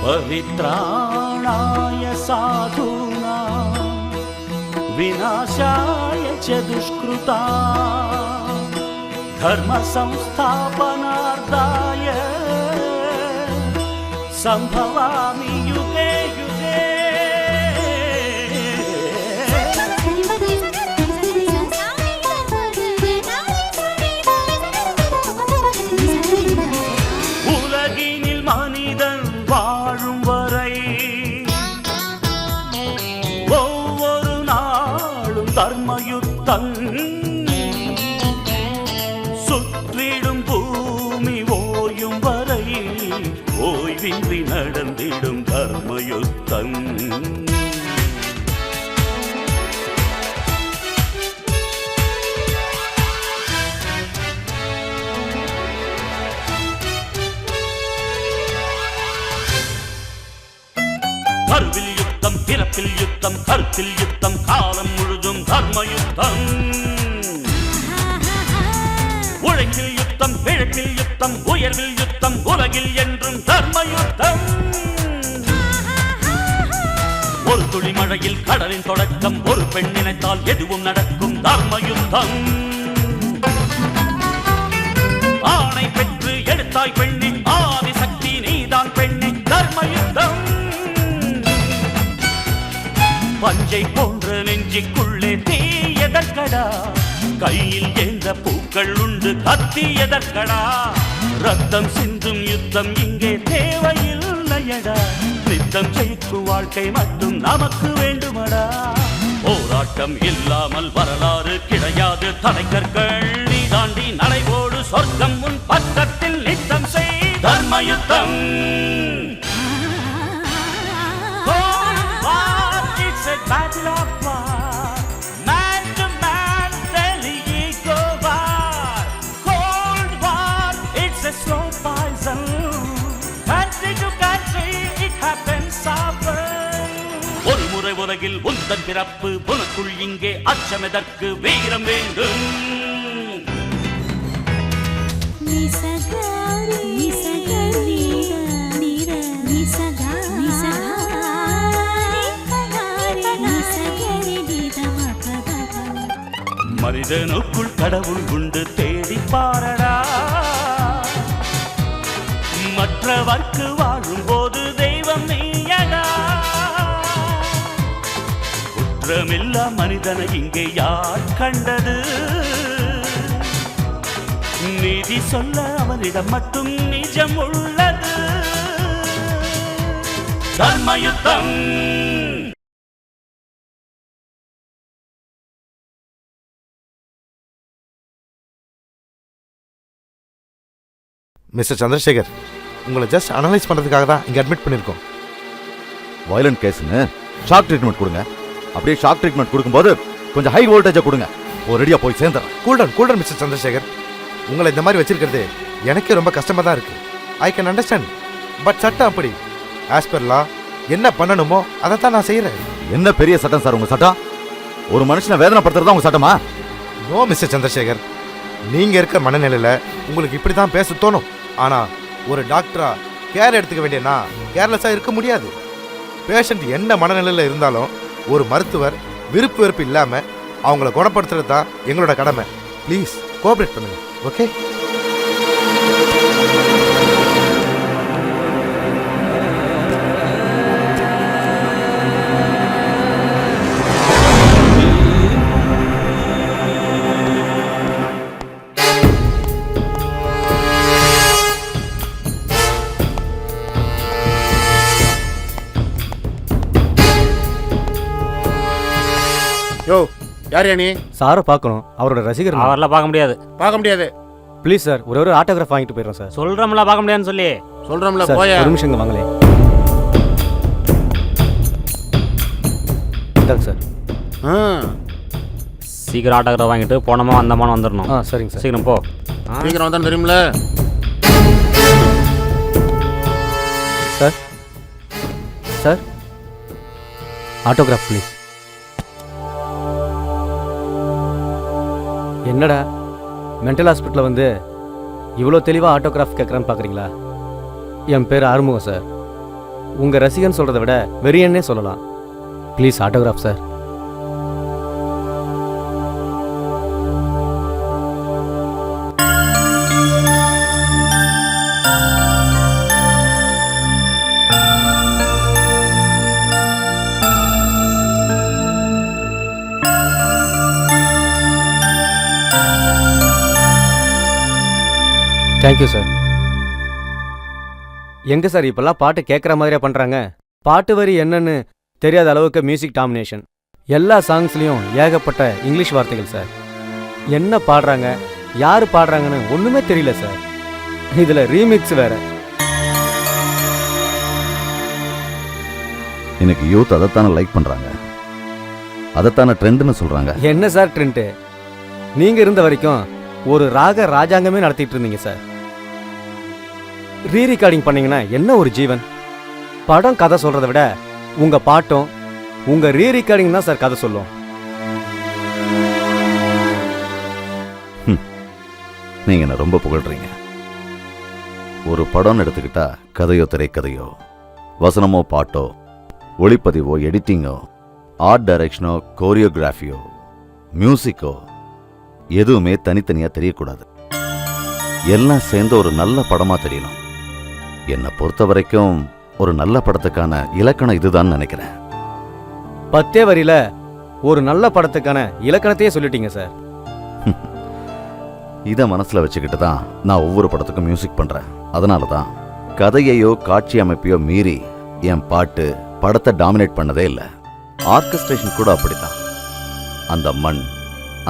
परित्राणाय साधूनां विनाशाय च दुष्कृता धर्म संस्थापनार्थाय संभवामि युगे युगे। உலகினில் மனிதன் வாழும் வரை ஒவ்வொரு நாளும் தர்மயுத்தம் சுற்றிடும் பூமி ஓயும் வரை ஓய்வின்றி நடந்திடும் தர்மயுத்தம். கருவில் யுத்தம், பிறப்பில் யுத்தம், கருத்தில் யுத்தம், காலம் முழுதும் தர்மயுத்தம். உழைப்பில் யுத்தம், பிழைப்பில் யுத்தம், உயர்வில் யுத்தம், உலகில் என்றும் தர்மயுத்தம். ஒரு துளி மழையில் கடலின் தொடக்கம், ஒரு பெண் நினைத்தால் எதுவும் நடக்கும் தர்மயுத்தம். ஆணை பெற்று எடுத்தாய் பெண்ணே, ஆதிசக்தி நீதான் பெண்ணே, தர்மயுத்தம். பஞ்சை போன்ற நெஞ்சிக்குள்ளே தீ எதற்கடா, கையில் ஏந்த பூக்கள் உண்டு கத்தி எதற்கடா, ரத்தம் சிந்தும் யுத்தம் இங்கே தேவையில்லையடா, நித்தம் ஜெயிக்கும் வாழ்க்கை மட்டும் நமக்கு வேண்டுமடா. போராட்டம் இல்லாமல் வரலாறு கிடையாது, தடைக்கற்கள் நீ தாண்டி நடைபோடு, சொர்க்கம் உன் பக்கத்தில் நித்தம் செய் தர்மயுத்தம். It's a battle of war, man to man, daily ego war, cold war, it's a slow poison, country to country, it happens often. ஒரு முறை உலகில் உந்தன் பிறப்பு, உனக்குள் இங்கே அச்சமெதற்கு, வீரம் வேண்டும். மனிதனுக்குள் கடவுள் உண்டு, தேடி பாரடா, மற்றவர்க்கு வாழும் போது தெய்வம் நீயடா. குற்றமில்லா மனிதனை இங்கே யார் கண்டது, நீதி சொல்ல அவனிடம் மட்டும் நிஜம் உள்ளது. தர்மயுத்தம். மிஸ்டர் சந்திரசேகர், உங்களை ஜஸ்ட் அனலைஸ் பண்ணுறதுக்காக தான் இங்கே அட்மிட் பண்ணியிருக்கோம். வயலண்ட் கேஸுங்க, ஷாக் ட்ரீட்மெண்ட் கொடுங்க. அப்படியே ஷாக் ட்ரீட்மெண்ட் கொடுக்கும்போது கொஞ்சம் ஹை வோல்டேஜை கொடுங்க, ஒரு ரெடியாக போய் சேர்ந்துறேன். கூல்டன் மிஸ்டர் சந்திரசேகர், உங்களை இந்த மாதிரி வச்சிருக்கிறது எனக்கே ரொம்ப கஷ்டமாக தான் இருக்குது. ஐ கேன் அண்டர்ஸ்டாண்ட், பட் சட்டம் அப்படி. ஆஸ் பர் லா என்ன பண்ணணுமோ அதை தான் நான் செய்கிறேன். என்ன பெரிய சட்டம் சார் உங்கள் சட்டம்? ஒரு மனுஷனை வேதனைப்படுத்துறது உங்கள் சட்டமா? நோ மிஸ்டர் சந்திரசேகர், நீங்கள் இருக்கிற மனநிலையில் உங்களுக்கு இப்படி தான் பேச தோணும். ஆனால் ஒரு டாக்டரா கேர் எடுத்துக்க வேண்டியனா கேர்லெஸ்ஸாக இருக்க முடியாது. பேஷண்ட் என்ன மனநிலையில் இருந்தாலும் ஒரு மருத்துவர் விருப்பு வெறுப்பு இல்லாமல் அவங்கள குணப்படுத்துறது தான் எங்களோட கடமை. ப்ளீஸ் கோஆப்ரேட் பண்ணுங்க, ஓகே? யோ, யார் நீ? சாரை பார்க்கணும், அவரோட ரசிகர். அவரெல்லாம் பார்க்க முடியாது. பார்க்க முடியாது. ப்ளீஸ் சார், ஒரு ஆட்டோகிராஃப் வாங்கிட்டு போயிடுறோம் சார். சொல்கிறோம்ல பார்க்க முடியாதுன்னு சொல்லி. சொல்கிறோம்ல, போய் ஒரு நிமிஷம் இங்கே வாங்களே. இந்தாங்க சார். சீக்கிரம் ஆட்டோகிராஃப் வாங்கிட்டு போனோமா வந்தோமான்னு வந்துடணும். சரிங்க சார். சீக்கிரம் போ. சீக்கிரம் வந்தாலும் தெரியுமில்ல சார். Sir, autograph please. என்னடா மென்டல் ஹாஸ்பிட்டலில் வந்து இவ்வளோ தெளிவாக ஆட்டோகிராஃப் கேட்குறான்னு பார்க்குறீங்களா? என் பேர் ஆறுமுகம் சார். உங்கள் ரசிகன் சொல்கிறத விட வெறியன்னே சொல்லலாம். Please autograph sir. Thank you sir. எங்கே சார் இப்போல்லாம் பாட்டு கேட்குற மாதிரியா பண்ணுறாங்க? பாட்டு வரி என்னன்னு தெரியாத அளவுக்கு மியூசிக் டாமினேஷன். எல்லா சாங்ஸ்லேயும் ஏகப்பட்ட இங்கிலீஷ் வார்த்தைகள் சார். என்ன பாடுறாங்க, யார் பாடுறாங்கன்னு ஒன்றுமே தெரியல சார். இதில் ரீமிக்ஸ் வேற. எனக்கு யூத் அதைத்தானே லைக் பண்ணுறாங்க, அதைத்தானே ட்ரெண்டுன்னு சொல்கிறாங்க. என்ன சார் ட்ரெண்டு? நீங்கள் இருந்த வரைக்கும் ஒரு ராக ராஜாங்கமே நடத்திட்டு இருந்தீங்க சார். ரீ ரெக்கார்டிங் பண்ணீங்கன்னா என்ன ஒரு ஜீவன். படம் கதை சொல்கிறத விட உங்கள் பாட்டும் உங்கள் ரீ ரெக்கார்டிங் தான் சார் கதை சொல்லும். நீங்கள் என்ன ரொம்ப புகழ்றீங்க. ஒரு படம்னு எடுத்துக்கிட்டா கதையோ திரைக்கதையோ வசனமோ பாட்டோ ஒளிப்பதிவோ எடிட்டிங்கோ ஆர்ட் டைரக்ஷனோ கோரியோகிராஃபியோ மியூசிக்கோ எதுவுமே தனித்தனியாக தெரியக்கூடாது. எல்லாம் சேர்ந்து ஒரு நல்ல படமாக தெரியணும். என்னை பொறுத்த வரைக்கும் ஒரு நல்ல படத்துக்கான இலக்கணம் இதுதான் நினைக்கிறேன். 10 வரியில ஒரு நல்ல படத்துக்கான இலக்கணத்தையே சொல்லிட்டீங்க சார். இதை மனசில் வச்சுக்கிட்டு தான் நான் ஒவ்வொரு படத்துக்கும் மியூசிக் பண்ணுறேன். அதனால தான் கதையையோ காட்சி அமைப்பையோ மீறி என் பாட்டு படத்தை டாமினேட் பண்ணதே இல்லை. ஆர்கெஸ்ட்ரேஷன் கூட அப்படித்தான். அந்த மண்,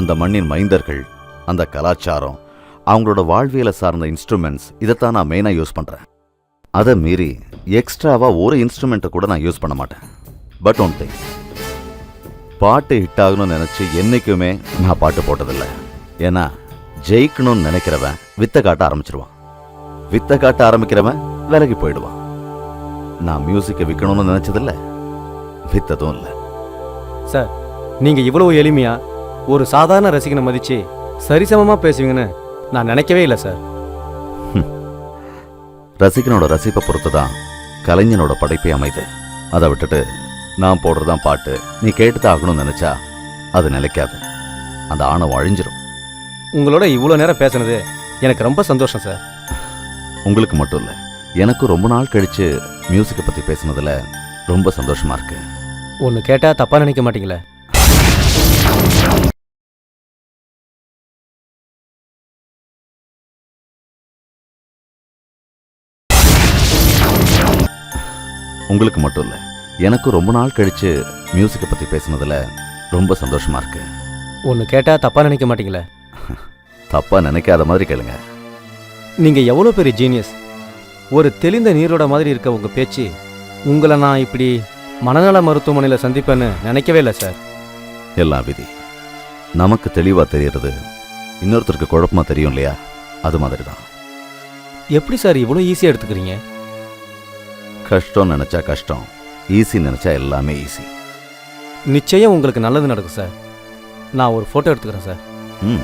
அந்த மண்ணின் மைந்தர்கள், அந்த கலாச்சாரம், அவங்களோட வாழ்வியலை சார்ந்த இன்ஸ்ட்ருமெண்ட்ஸ், இதைத்தான் நான் மெயினாக யூஸ் பண்ணுறேன். அதை மீறி எக்ஸ்ட்ராவாக ஒரு இன்ஸ்ட்ருமெண்ட்டை கூட நான் யூஸ் பண்ண மாட்டேன். பட் ஒன் திங், பாட்டு ஹிட் ஆகணும்னு நினச்சி என்றைக்குமே நான் பாட்டு போட்டதில்லை. ஏன்னா ஜெயிக்கணும்னு நினைக்கிறவன் வித்தை காட்ட ஆரம்பிச்சிருவான், வித்தை காட்ட ஆரம்பிக்கிறவன் விலகி போயிடுவான். நான் மியூசிக்கை விற்கணும்னு நினச்சதில்லை, வித்ததும் இல்லை. சார், நீங்கள் இவ்வளவு எளிமையா ஒரு சாதாரண ரசிகனை மதித்து சரிசமமாக பேசுவீங்கன்னு நான் நினைக்கவே இல்லை சார். ரசிகனோட ரசிப்பை பொறுத்து தான் கலைஞனோட படைப்பே அமைது. அதை விட்டுட்டு நான் போடுறதான் பாட்டு நீ கேட்டுதான் ஆகணும்னு நினைச்சா அது நிலைக்காது, அந்த ஆணவம் அழிஞ்சிரும். உங்களோட இவ்வளோ நேரம் பேசுனது எனக்கு ரொம்ப சந்தோஷம் சார். உங்களுக்கு மட்டும் இல்லை, எனக்கும் ரொம்ப நாள் கழிச்சு மியூசிக்கை பற்றி பேசுனதில் ரொம்ப சந்தோஷமா இருக்கு. ஒன்று கேட்டால் தப்பாக நினைக்க மாட்டீங்களே? உங்களுக்கு மட்டும் இல்லை, எனக்கும் ரொம்ப நாள் கழிச்சு மியூசிக்கை பற்றி பேசுனதில் ரொம்ப சந்தோஷமா இருக்கு. ஒன்று கேட்டால் தப்பாக நினைக்க மாட்டீங்களே? தப்பாக நினைக்காத மாதிரி கேளுங்க. நீங்கள் எவ்வளோ பெரிய ஜீனியஸ். ஒரு தெளிந்த நீரோட மாதிரி இருக்க உங்கள் பேச்சு, உங்களை நான் இப்படி மனநல மருத்துவமனையில் சந்திப்பேன்னு நினைக்கவே இல்லை சார். எல்லாம் விதி. நமக்கு தெளிவாக தெரியறது இன்னொருத்தருக்கு குழப்பமாக தெரியும் இல்லையா? அது மாதிரி தான். எப்படி சார் இவ்வளோ ஈஸியாக எடுத்துக்கிறீங்க? கஷ்டம் நினச்சா கஷ்டம், ஈஸி நினச்சா எல்லாமே ஈஸி. நிச்சயம் உங்களுக்கு நல்லது நடக்கும் சார். நான் ஒரு ஃபோட்டோ எடுத்துக்கிறேன் சார். ம்.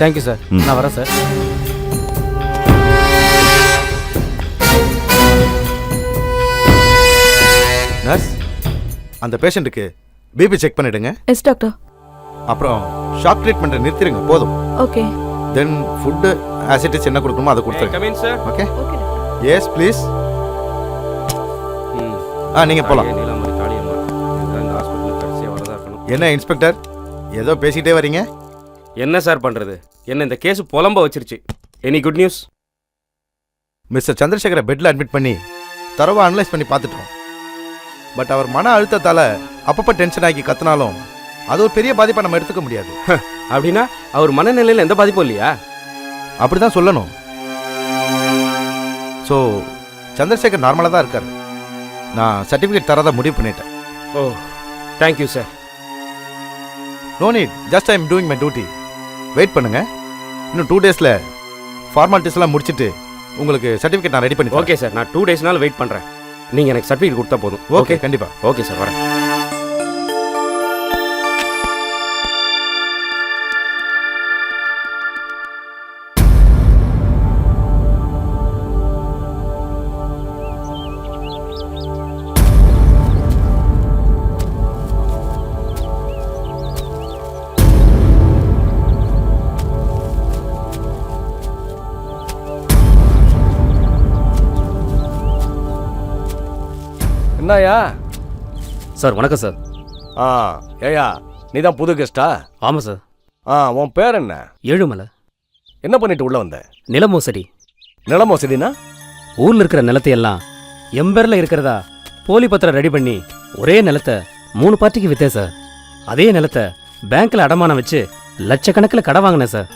Thank you sir. நான் வரேன் சார். நர்ஸ், அந்த பேஷண்ட்டுக்கு பிபி செக் பண்ணிடுங்க. Yes doctor. அப்புறம் ஷாக் ட்ரீட்மெண்ட்டை நிறுத்திடுங்க போதும். ஓகே. தென் ஃபுட்டு ஆசிட்டிஸ் என்ன கொடுக்கணுமோ அதை கொடுத்துருங்க. ஓகே? ஓகே. Yes please. நீங்கள் போகலாம். என்ன இன்ஸ்பெக்டர், ஏதோ பேசிக்கிட்டே வரீங்க? என்ன சார் பண்ணுறது, என்ன இந்த கேஸ் புலம்ப வச்சிருச்சு. Any good news? மிஸ்டர் சந்திரசேகரை பெட்டில் அட்மிட் பண்ணி தரவாக அனலைஸ் பண்ணி பார்த்துட்டோம். பட் அவர் மன அழுத்தத்தால் அப்பப்போ டென்ஷன் ஆகி கத்துனாலும் அது ஒரு பெரிய பாதிப்பை நம்ம எடுத்துக்க முடியாது. அப்படின்னா அவர் மனநிலையில் எந்த பாதிப்பும் இல்லையா? அப்படி தான் சொல்லணும். ஸோ சந்திரசேகர் நார்மலாக தான் இருக்கார். நான் சர்டிஃபிகேட் தரதான் முடிவு பண்ணிட்டேன். Oh, thank you sir. No need, just I am doing my duty. Wait பண்ணுங்க, இன்னும் 2 days ஃபார்மாலிட்டிஸ்லாம் முடிச்சுட்டு உங்களுக்கு சர்டிஃபிகேட் நான் ரெடி பண்ணி. ஓகே சார், நான் 2 days வெயிட் பண்ணுறேன். நீங்கள் எனக்கு சர்டிஃபிகேட் கொடுத்தா போதும். ஓகே, கண்டிப்பாக. ஓகே சார், வரேன். என்னய்யா? சார் வணக்கம் சார். ஆ ஏயா, நீ தான் புது கெஸ்டா? ஆமாம் சார். உன் பேர் என்ன? ஏழுமலை. என்ன பண்ணிட்டு உள்ள வந்த? நில மோசடி. நில மோசடினா? ஊரில் இருக்கிற நிலத்தையெல்லாம் எம்பேரில் இருக்கிறதா போலி பத்திரம் ரெடி பண்ணி ஒரே நிலத்தை 3 பார்ட்டிக்கு விற்றேன் சார். அதே நிலத்தை பேங்க்கில் அடமானம் வச்சு லட்சக்கணக்கில் கடை வாங்கினேன் சார்.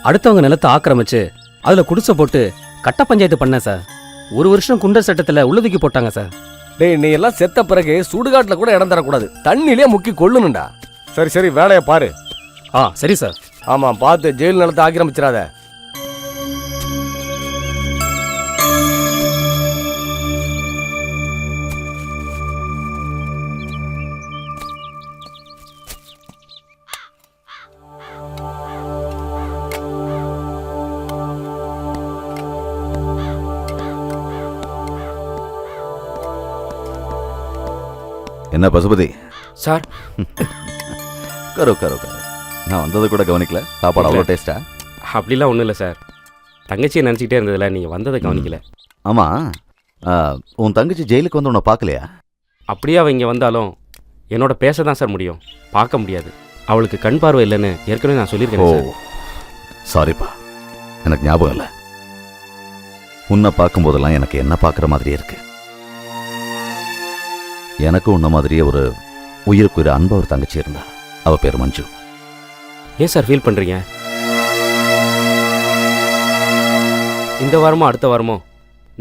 அடுத்தவங்க நிலத்தை ஆக்கிரமிச்சு அதில் குடிசை போட்டு கட்ட பஞ்சாயத்து பண்ணேன் சார். 1 வருஷம் குண்டர் சட்டத்தில் உள்ளதுக்கி போட்டாங்க சார். டேய், நீ எல்லாம் செத்த பிறகு சுடுகாட்டில் கூட இடம் தரக்கூடாது, தண்ணிலே முக்கி கொள்ளணும்டா. சரி சரி, வேலையை பாரு. சரி சார். ஆமாம், பார்த்து ஜெயில் நிலத்தை ஆக்கிரமிச்சிடாத. என்ன பசுபதி சார் கரு கரு கரு, நான் வந்தது கூட கவனிக்கல. சாப்பாடு அவ்வளோ டேஸ்டா? அப்படிலாம் ஒன்றும் இல்லை சார். தங்கச்சியை நினச்சிக்கிட்டே இருந்ததில்ல, நீங்கள் வந்ததை கவனிக்கல. ஆமாம், உன் தங்கச்சி ஜெயிலுக்கு வந்து உன்னை பார்க்கலையா? அப்படியே அவள் இங்கே வந்தாலும் என்னோட பேச தான் சார் முடியும், பார்க்க முடியாது. அவளுக்கு கண் பார்வை இல்லைன்னு ஏற்கனவே நான் சொல்லியிருக்கேன் சார். சாரிப்பா, எனக்கு ஞாபகம் இல்லை. உன்னை பார்க்கும்போதெல்லாம் எனக்கு என்ன பார்க்குற மாதிரியே இருக்கு. எனக்கு உன்ன மாதிரியே ஒரு உயிருக்கு ஒரு அன்பா ஒரு தங்கச்சி இருந்தா. அவ பேர் மஞ்சு. ஏன் சார் ஃபீல் பண்ணுறீங்க? இந்த வாரமோ அடுத்த வாரமோ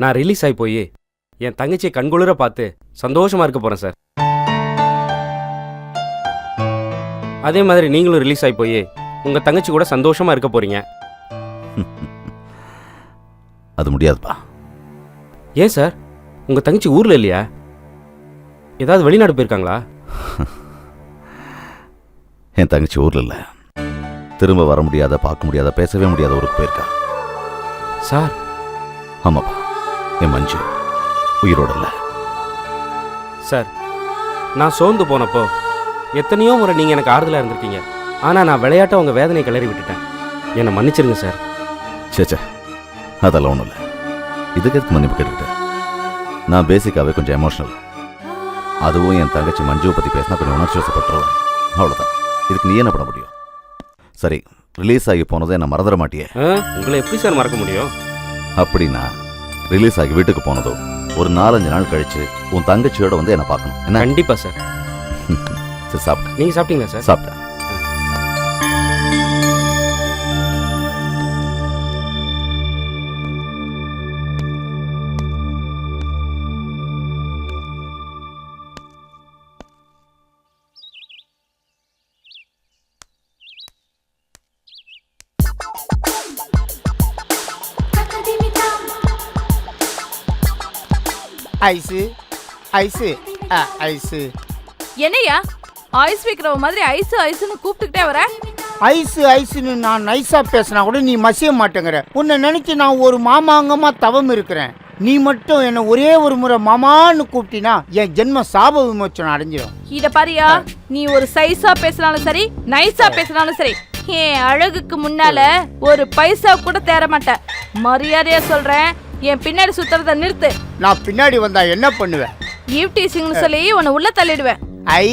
நான் ரிலீஸ் ஆகி போய் என் தங்கச்சியை கண்குளிர பார்த்து சந்தோஷமாக இருக்க போகிறேன் சார். அதே மாதிரி நீங்களும் ரிலீஸ் ஆகி போய் உங்கள் தங்கச்சி கூட சந்தோஷமாக இருக்க போகிறீங்க. அது முடியாதுப்பா. ஏன் சார், உங்கள் தங்கச்சி ஊரில் இல்லையா? ஏதாவது வெளிநாடு போயிருக்காங்களா? என் தங்கச்சி ஊர்ல இல்லை, திரும்ப வர முடியாத, பார்க்க முடியாத, பேசவே முடியாத ஊருக்கு போயிருக்கா. சார்? ஆமாப்பா, என் மஞ்சு உயிரோட இல்லை. சார், நான் சோர்ந்து போனப்போ எத்தனையோ முறை நீங்கள் எனக்கு ஆறுதலாக இருந்திருக்கீங்க. ஆனால் நான் விளையாட்ட உங்கள் வேதனை கிளறி விட்டுட்டேன். என்னை மன்னிச்சிருங்க சார். சேச்சே, அதெல்லாம் ஒன்றும் இல்லை. இதுக்கு எதுக்கு மன்னிப்பு கேட்டுக்கிட்டேன்? நான் பேசிக்காகவே கொஞ்சம் எமோஷனல். அதுவும் என் தங்கச்சி மஞ்சுவை பற்றி பேசினா கொஞ்சம் உணர்ச்சி வசப்பட்டுருவேன். அவ்வளோதான். இதுக்கு நீ என்ன பண்ண முடியும்? சரி, ரிலீஸ் ஆகி போனதை என்ன மறந்துட மாட்டியே? உங்களை எப்படி சார் மறக்க முடியும்? அப்படின்னா ரிலீஸ் ஆகி வீட்டுக்கு போனதும் ஒரு 4-5 நாள் கழிச்சு உன் தங்கச்சியோட வந்து என்ன பார்க்கணும். என்ன? கண்டிப்பாக சார். சரி, சாப்பிட்டேன். நீங்கள் சாப்பிட்டீங்களா சார்? சாப்பிட்டேன். ஐஸு ஐஸு ஐஸு. என்னையா ஐஸ் வைக்கிறவ மாதிரி ஐஸு ஐஸுன்னு கூப்பிட்டுக்கிட்டே வர? ஐஸு ஐஸுன்னு நான் நைஸாக பேசினா கூட நீ மசிய மாட்டேங்கிற. உன்னை நினச்சி நான் ஒரு மாமாங்கமாக தவம் இருக்கிறேன். நீ மட்டும் என்னை ஒரே ஒரு முறை மாமான்னு கூப்பிட்டினா என் ஜென்ம சாப விமோச்சனம் அடைஞ்சிடும். இத பாரியா, நீ ஒரு சைஸா பேசினாலும் சரி, நைஸா பேசினாலும் சரி, என் அழகுக்கு முன்னால ஒரு பைசா கூட தேர மாட்டேன். மரியாதையா சொல்றேன், என் பின்னாடி சுத்துறத நிறுத்து. நான் பின்னாடி வந்தா என்ன பண்ணுவேன்? ஈவ் டீசிங்னு சொல்லி உன்னை உள்ள தள்ளிடுவேன். ஐ,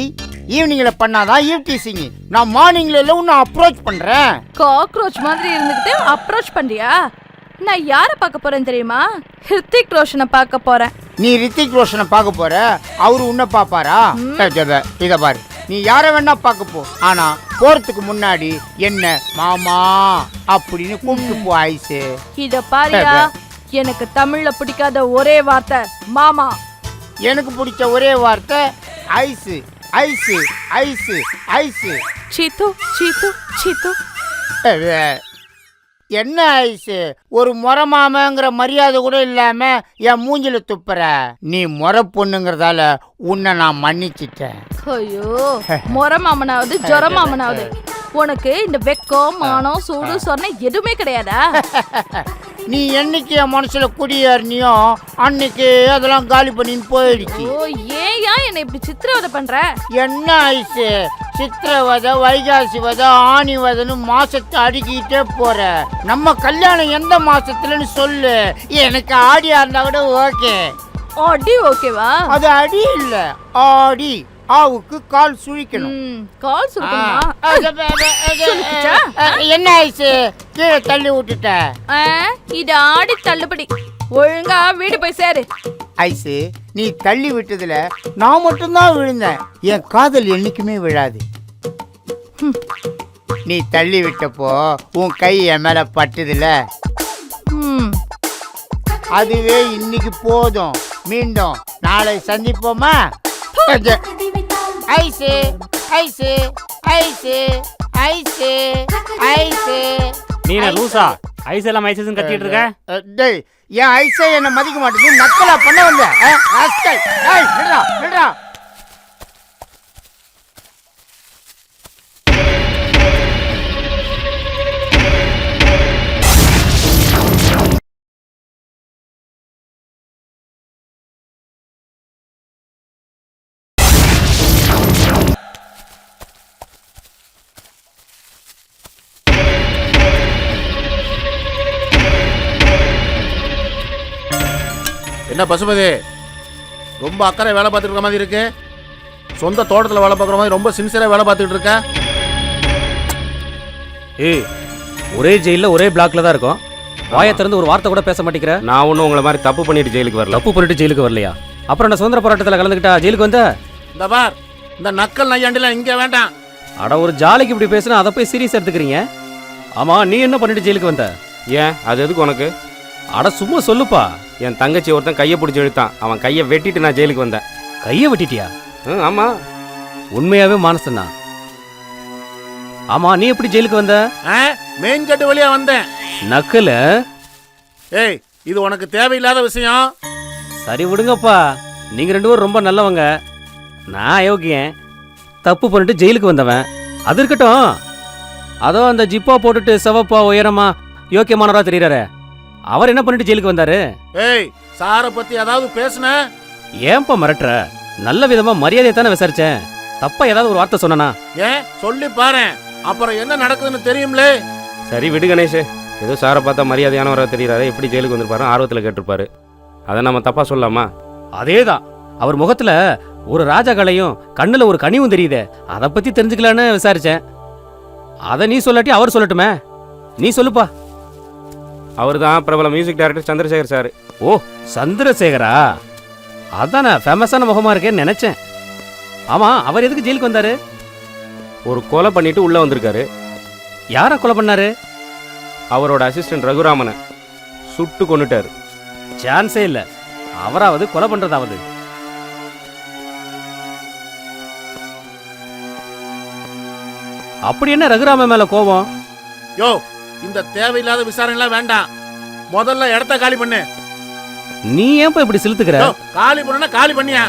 ஈவினிங்ல பண்ணாதான் ஈவ் டீசிங். நான் மார்னிங்ல எல்லாம் உன்னை அப்ரோச் பண்றேன். காக்ரோச் மாதிரி இருந்துகிட்டு அப்ரோச் பண்றியா? நான் யாரை பார்க்க போறேன் தெரியுமா? ஹிருத்திக் ரோஷனை பார்க்க போறேன். நீ ரித்திக் ரோஷனை பார்க்க போற, அவரு உன்னை பாப்பாரா? இத பாரு, நீ யார வேணா பார்க்க போ, ஆனா போறதுக்கு முன்னாடி என்ன மாமா அப்படின்னு கூப்பிட்டு போ. ஐஸு, இத பாரியா, எனக்கு தமிழ்ல பிடிக்காத ஒரே வார்த்தை மாமா. எனக்கு பிடிச்ச ஒரே வார்த்தை ஐஸு ஐஸு ஐஸு ஐஸு. சீத்து சீத்து சீத்து. என்ன ஐஸு, ஒரு முறை மாமங்கிற மரியாதை கூட இல்லாம என் மூஞ்சில துப்புற. நீ முறை பொண்ணுங்கிறதால உன்னை நான் மன்னிச்சிட்டேன். ஐயோ, முறை மாமனாவது ஜொர மாமனாவது, உனக்கு இந்த வெக்கம் மானம் சூடு சொன்ன எதுவுமே கிடையாதா? நீ என்னைக்கு என் மனசுல குடியேறினியோ அன்னைக்கு அதெல்லாம் காலி பண்ணின்னு போயிடுச்சு. ஓ, ஏயா என்னை இப்படி சித்திரவதை பண்ற? என்ன ஐஸு, சித்திரவதை, வைகாசி வதை, ஆணி வதைன்னு மாசத்தை அடுக்கிட்டே போற. நம்ம கல்யாணம் எந்த மாசத்துலன்னு சொல்லு, எனக்கு ஆடியா இருந்தா கூட ஓகே. அடி ஓகேவா? அது அடி இல்ல, ஆடி. ஆவுக்கு கால் சுழிக்கணும். கால் சுழிக்கணுமா? சுழிக்குச்சா? என்ன ஐசு கீழே தள்ளி விட்டுட்ட? இது ஆடி தள்ளுபடி. ஒழுங்கா வீடு போய் சேரு. ஐசு, நீ தள்ளி விட்டதுல நான் மட்டும்தான் விழுந்தேன். என் காதல் என்னைக்குமே விழாது. நீ தள்ளி விட்டப்போ உன் கை என் மேல பட்டதுல, அதுவே இன்னைக்கு போதும். மீண்டும் நாளை சந்திப்போமா? Ice ice ice ice ice. நீ என்ன லூசா? ஐஸ் எல்லாம் ஐசஸ்ன்னு கத்திட்டு இருக்க? டேய், என் ஐசை என்ன மதிக்க மாட்டேங்குது. நக்கலா பண்ண வந்த? நில்றா. என்ன பசுபதி, ரொம்ப அக்கறை வேலை பார்த்துட்டு இருக்க மாதிரி இருக்கு. சொந்த தோட்டத்தில் வேலை பார்க்குற மாதிரி ரொம்ப சின்சியராக வேலை பார்த்துட்டு இருக்க. ஏய், ஒரே ஜெயிலில் ஒரே பிளாக்ல தான் இருக்கும். வாயை திறந்து ஒரு வார்த்தை கூட பேச மாட்டேங்கிற. நான் ஒன்றும் உங்களை மாதிரி தப்பு பண்ணிட்டு ஜெயிலுக்கு வரல. தப்பு பண்ணிட்டு ஜெயிலுக்கு வரலையா? அப்புறம் நான் சுதந்திர போராட்டத்தில் கலந்துக்கிட்டா ஜெயிலுக்கு வந்த? இந்த பார், இந்த நக்கல் நையாண்டிலாம் இங்கே வேண்டாம். அட, ஒரு ஜாலிக்கு இப்படி பேசுனா அதை போய் சீரியஸ் எடுத்துக்கிறீங்க. ஆமா, நீ என்ன பண்ணிட்டு ஜெயிலுக்கு வந்த? ஏன், அது எதுக்கு உனக்கு? அட, சும்மா சொல்லுப்பா. என் தங்கச்சி ஒருத்தன் கையை பிடிச்சி இழுத்தான். அவன் கையை வெட்டிட்டு நான் ஜெயிலுக்கு வந்தேன். கையை வெட்டிட்டியா? ஆமா, உண்மையாவே மானசன்னா? ஆமா, நீ எப்படி ஜெயிலுக்கு வந்த? மெயின் கேட்டு வழியா வந்தேன். நக்கல. ஏய், இது உனக்கு தேவையில்லாத விஷயம். சரி விடுங்கப்பா, நீங்க ரெண்டு பேரும் ரொம்ப நல்லவங்க. நான் அயோக்கியன், தப்பு பண்ணிட்டு ஜெயிலுக்கு வந்தவன். அது இருக்கட்டும். அதோ அந்த ஜிப்பா போட்டுட்டு செவப்பா உயரமா யோக்கியமானவரா தெரியுறாரு, அவர் என்ன பண்ணிட்டு ஜெயிலுக்கு வந்தாரு? ஏய், சாரை பத்தி ஏதாவது பேசுன? ஏன்பா மிரட்டுற? நல்ல விதமா மரியாதையை தானே விசாரிச்சேன். தப்பா ஏதாவது ஒரு வார்த்தை சொன்னா? ஏன் சொல்லி பாரு, அப்புறம் என்ன நடக்குதுன்னு தெரியும்லே. சரி விடு கணேஷ். ஏதோ சாரை பார்த்தா மரியாதையானவராக தெரியுறாரு, எப்படி ஜெயிலுக்கு வந்திருப்பாரு, ஆர்வத்தில் கேட்டிருப்பாரு. அதை நம்ம தப்பா சொல்லலாமா? அதேதான். அவர் முகத்துல ஒரு ராஜாக்களையும் கண்ணுல ஒரு கனிவும் தெரியுதே, அதை பத்தி தெரிஞ்சுக்கலான்னு விசாரிச்சேன். அதை நீ சொல்லாட்டி அவர் சொல்லட்டுமே. நீ சொல்லுப்பா. அவர் தான் பிரபல மியூசிக் டைரக்டர் சந்திரசேகர் சார். ஓ, சந்திரசேகரா? அதானே ஃபேமஸான முகமா இருக்கேன்னு நினைச்சேன். ஆமா, அவர் எதுக்கு ஜெயிலுக்கு வந்தாரு? ஒரு கொலை பண்ணிட்டு உள்ள வந்திருக்காரு. யாரை கொலை பண்ணாரு? அவரோட அசிஸ்டன்ட் ரகுராமனை சுட்டு கொண்டுட்டாரு. சான்ஸே இல்ல. அவராவது கொலை பண்றதாவது. அப்படி என்ன ரகுராமன் மேல கோபம்? யோ, இந்த தேவையில்லாத விசாரணைலாம் வேண்டாம். முதல்ல இடத்த காலி பண்ணு. நீ ஏன் இப்படி சிலுத்துக்கிற? காலி பண்ணா காலி பண்ணியா?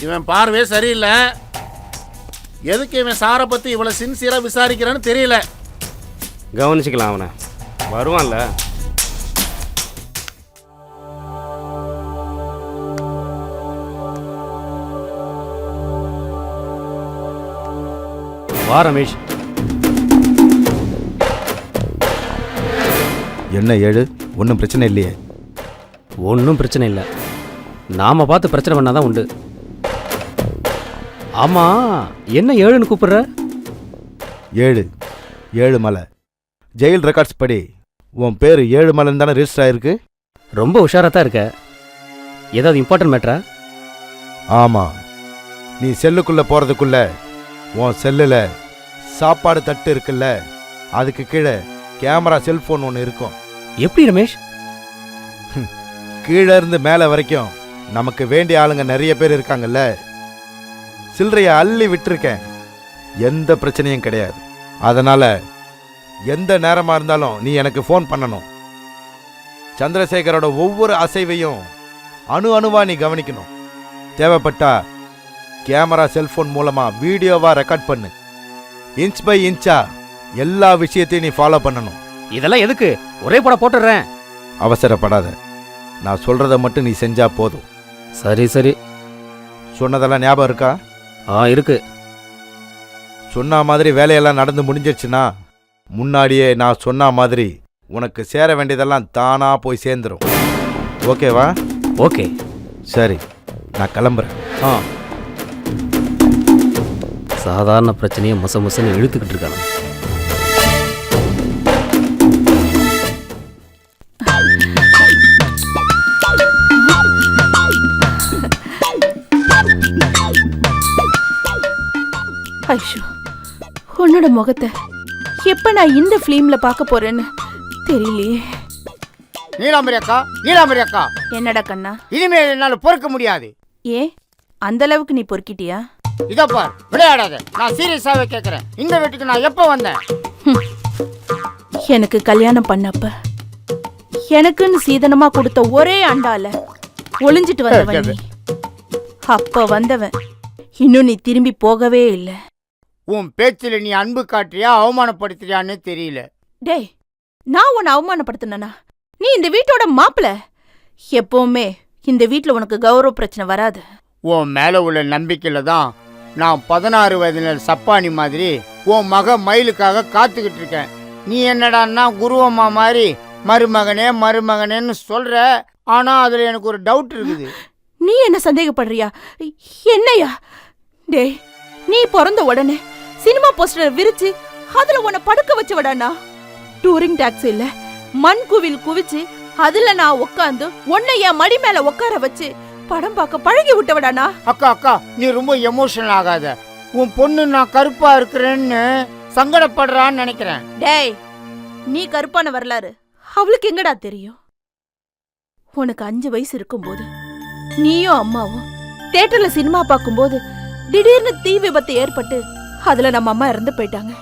இவன் பார்வே சரியில்லை. எதுக்கு இவன் சாரை பத்தி இவ்வளவு சின்சியரா விசாரிக்கிறான்னு தெரியல. கவனிச்சுக்கலாம், அவனை வருவான்ல. வா ரமேஷ். என்ன ஏழு, ஒன்றும் பிரச்சனை இல்லையே? ஒன்றும் பிரச்சனை இல்லை. நாம பார்த்து பிரச்சனை பண்ணாதான் உண்டு. ஆமா, என்ன ஏழுன்னு கூப்பிடுற? ஏழு, ஏழுமலை. ஜெயில் ரெக்கார்ட்ஸ் படி உன் பேர் ஏழுமலைன்னு தானே ரெஜிஸ்டர் ஆயிருக்கு? ரொம்ப உஷாராத்தான் இருக்க. ஏதாவது இம்பார்ட்டன்ட் மேட்டரா? ஆமாம். நீ செல்லுக்குள்ளே போகிறதுக்குள்ள உன் செல்லில் சாப்பாடு தட்டு இருக்குல்ல, அதுக்கு கீழே கேமரா செல்ஃபோன் ஒன்று இருக்கும். எப்படி ரமேஷ்? கீழே இருந்து மேலே வரைக்கும் நமக்கு வேண்டிய ஆளுங்க நிறைய பேர் இருக்காங்கல்ல. சில்லறையை அள்ளி விட்டுருக்கேன், எந்த பிரச்சனையும் கிடையாது. அதனால் எந்த நேரமாக இருந்தாலும் நீ எனக்கு ஃபோன் பண்ணணும். சந்திரசேகரோட ஒவ்வொரு அசைவையும் அணுவா நீ கவனிக்கணும். தேவைப்பட்டா கேமரா செல்ஃபோன் மூலமாக வீடியோவாக ரெக்கார்ட் பண்ணு. இன்ச் பை இன்ச்சா எல்லா விஷயத்தையும் நீ ஃபாலோ பண்ணணும். இதெல்லாம் எதுக்கு? ஒரே பட போட்டுடுறேன். அவசரப்படாத, நான் சொல்கிறத மட்டும் நீ செஞ்சா போதும். சரி சரி. சொன்னதெல்லாம் ஞாபகம் இருக்கா? இருக்கு. சொன்ன மாதிரி வேலையெல்லாம் நடந்து முடிஞ்சிருச்சுன்னா முன்னாடியே நான் சொன்ன மாதிரி உனக்கு சேர வேண்டியதெல்லாம் தானா போய் சேர்ந்துரும். ஓகேவா? ஓகே. சரி, நான் கிளம்புறேன். ஆ. சாதாரண பிரச்சனையை மொசன்னு இழுத்துக்கிட்டு இருக்காங்க. ஐயோ, உன்னோட முகத்தை எப்ப நான் இந்த ஃபிலிம்ல பார்க்க போறேன்னு தெரியலையே. நீலாம்பரி அக்கா, நீலாம்பரி அக்கா, என்னடா கண்ணா? இனிமேல் என்னால பொறுக்க முடியாது. ஏ, அந்த அளவுக்கு நீ பொறுக்கிட்டியா? இதோ பார், விளையாடாத. நான் சீரியஸாவே கேக்குறேன். இந்த வீட்டுக்கு நான் எப்ப வந்தேன்? எனக்கு கல்யாணம் பண்ணப்ப எனக்குன்னு சீதனமா கொடுத்த ஒரே அண்டால ஒளிஞ்சிட்டு வந்தவன் நீ. அப்ப வந்தவன் இன்னும் நீ திரும்பி போகவே இல்லை. உன் பேச்சில நீ அன்பு காட்டுறியா அவமானப்படுத்துறியான்னு தெரியல. டேய், நான் உன்னை அவமானப்படுத்தினா? நீ இந்த வீட்டோட மாப்பிள. எப்பவுமே இந்த வீட்டுல உனக்கு கௌரவ பிரச்சனை வராது. உன் மேல உள்ள நம்பிக்கையில தான் நான் 16 வயதினர் சப்பானி மாதிரி உன் மக மயிலுக்காக காத்துக்கிட்டு இருக்கேன். நீ என்னடான்னா குருவம்மா மாதிரி மருமகனே மருமகனேன்னு சொல்ற. ஆனா அதுல எனக்கு ஒரு டவுட் இருக்குது. நீ என்ன சந்தேகப்படுறியா? என்னையா? டேய், நீ பிறந்த உடனே சினிமா போஸ்டர் விரிச்சு அதுல உன்னை படுக்க வச்சு விடானா? டூரிங் டாக்ஸில மண் குவில் குவிச்சு அதுல நான் உட்காந்து உன்னை என் மடி மேல உட்கார வச்சு படம் பார்க்க பழகி விட்டு விடானா? அக்கா அக்கா, நீ ரொம்ப எமோஷனல் ஆகாத. உன் பொண்ணு நான் கருப்பா இருக்கிறேன்னு சங்கடப்படுறான்னு நினைக்கிறேன். டேய், நீ கருப்பான வரலாறு அவளுக்கு எங்கடா தெரியும்? உனக்கு 5 வயசு இருக்கும்போது நீயும் அம்மாவும் தியேட்டர்ல சினிமா பார்க்கும்போது திடீர்னு தீ விபத்து ஏற்பட்டு அதுல நம்ம அம்மா இறந்து போயிட்டாங்க.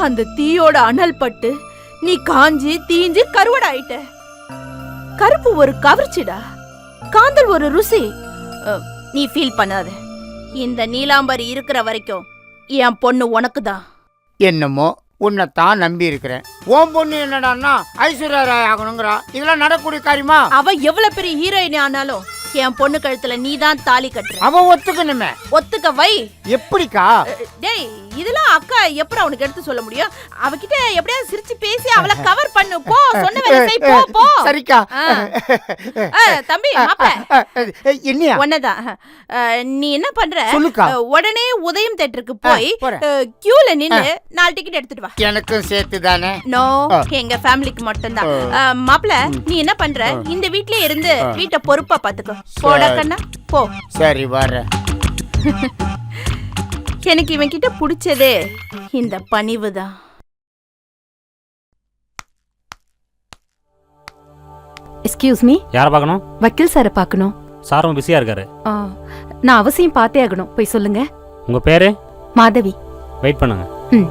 அந்த தீயோட அனல் பட்டு நீ காஞ்சி தீஞ்சு கருவடாயிட்ட. கருப்பு ஒரு கவர்ச்சிடா, காந்தல் ஒரு ருசி. நீ ஃபீல் பண்ணாத. இந்த நீலாம்பரி இருக்கிற வரைக்கும் என் பொண்ணு உனக்கு தான். என்னமோ உன்னைத்தான் நம்பி இருக்கிறேன். உன் பொண்ணு என்னடான்னா ஐஸ்வர்யா ராய் ஆகணுங்கிறா. இதெல்லாம் நடக்கூடிய காரியமா? அவ எவ்வளவு பெரிய ஹீரோயின் ஆனாலும் என் பொண்ணு கழுத்துல நீ தான் தாலி கட்டுற. அவ ஒத்துக்கணுமே. ஒத்துக்க வை. எப்படிக்கா? டேய், இதெல்லாம் அக்கா எப்படி அவனுக்கு எடுத்து சொல்ல முடியும்? அவகிட்ட எப்படியாவது சிரிச்சு பேசி அவளை கவர் பண்ணு. போ, சொன்ன வேலை செய். போ போ. சரிக்கா. தம்பி, மாப்ள என்னையா? ஒன்னதான். நீ என்ன பண்ற? சொல்லுக்கா. உடனே உதயம் தியேட்டருக்கு போய் போறேன். கியூல நின்னு 4 டிக்கெட் எடுத்துட்டு வா. எனக்கும் சேர்த்து தானே? நோ, எங்க ஃபேமிலிக்கு மட்டும் தான். மாப்ள, நீ என்ன பண்ற? இந்த வீட்லயே இருந்து வீட்டை பொறுப்பா பாத்துக்கோ. போடா கண்ணா, போ. சரி, வர. எனக்கு இவன் கிட்ட பிடிச்சதே இந்த பணிவு தான். Excuse me. யாரை பார்க்கணும்? வக்கீல் சாரை பார்க்கணும். சாரும் பிஸியாக இருக்காரு. நான் அவசியம் பார்த்தே ஆகணும். போய் சொல்லுங்க. உங்கள் பேர்? மாதவி. வெயிட் பண்ணுங்க. ம்.